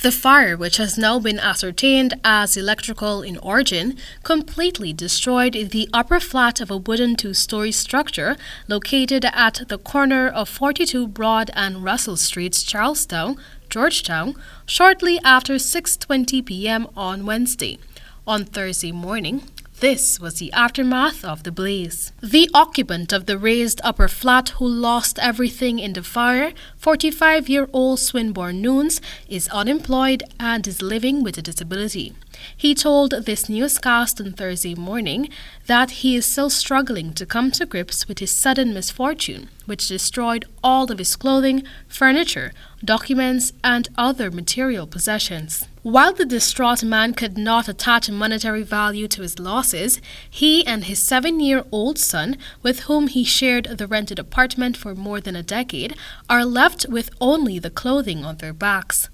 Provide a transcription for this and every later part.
The fire, which has now been ascertained as electrical in origin, completely destroyed the upper flat of a wooden two-story structure located at the corner of 42 Broad and Russell Streets, Charlestown, Georgetown, shortly after 6:20 p.m. on Wednesday. On Thursday morning, this was the aftermath of the blaze. The occupant of the raised upper flat who lost everything in the fire, 45-year-old Swinburne Nunes, is unemployed and is living with a disability. He told this newscast on Thursday morning that he is still struggling to come to grips with his sudden misfortune, which destroyed all of his clothing, furniture, documents, and other material possessions. While the distraught man could not attach monetary value to his losses, he and his 7-year-old son, with whom he shared the rented apartment for more than a decade, are left with only the clothing on their backs.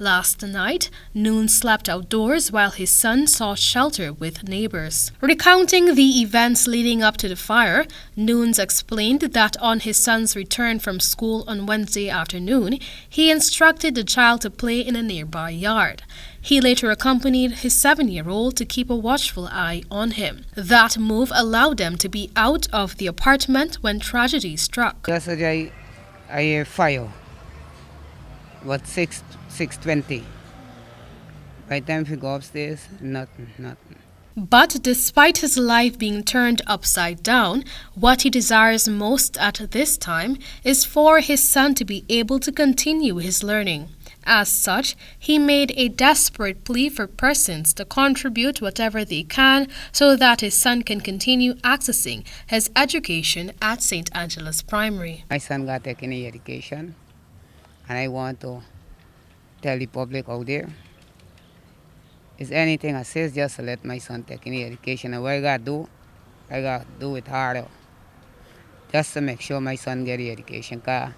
Last night, Nunes slept outdoors while his son sought shelter with neighbors. Recounting the events leading up to the fire, Nunes explained that on his son's return from school on Wednesday afternoon, he instructed the child to play in a nearby yard. He later accompanied his 7-year-old to keep a watchful eye on him. That move allowed them to be out of the apartment when tragedy struck. Yesterday, I hear fire. About 6:20. By the time we go upstairs, nothing. But despite his life being turned upside down, what he desires most at this time is for his son to be able to continue his learning. As such, he made a desperate plea for persons to contribute whatever they can so that his son can continue accessing his education at St. Angela's Primary. My son got taken education, and I want to tell the public out there, is anything I say just to let my son take any education. And what I got to do it harder, just to make sure my son get the education. Because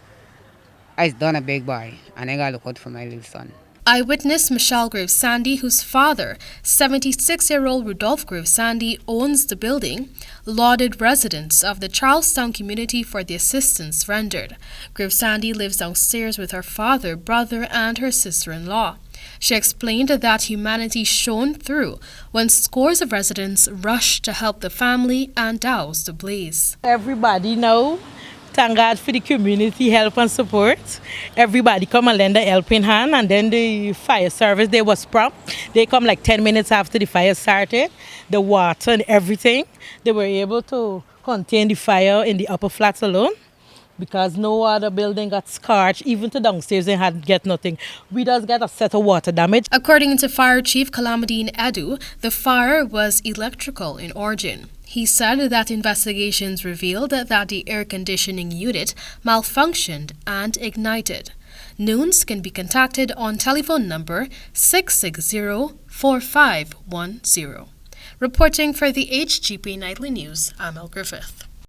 I've done a big boy, and I got to look out for my little son. Eyewitness Michelle Graves-Sandy, whose father, 76-year-old Rudolph Graves-Sandy, owns the building, lauded residents of the Charlestown community for the assistance rendered. Graves-Sandy lives downstairs with her father, brother, and her sister-in-law. She explained that humanity shone through when scores of residents rushed to help the family and douse the blaze. Everybody know. Thank God for the community help and support. Everybody come and lend a helping hand, and then the fire service, they was prompt. They come like 10 minutes after the fire started. The water and everything, they were able to contain the fire in the upper flats alone because no other building got scorched. Even to downstairs they had get nothing. We just got a set of water damage. According to Fire Chief Calamidine Edu, the fire was electrical in origin. He said that investigations revealed that the air conditioning unit malfunctioned and ignited. Nunes can be contacted on telephone number 660-4510. Reporting for the HGP Nightly News, Amel Griffith.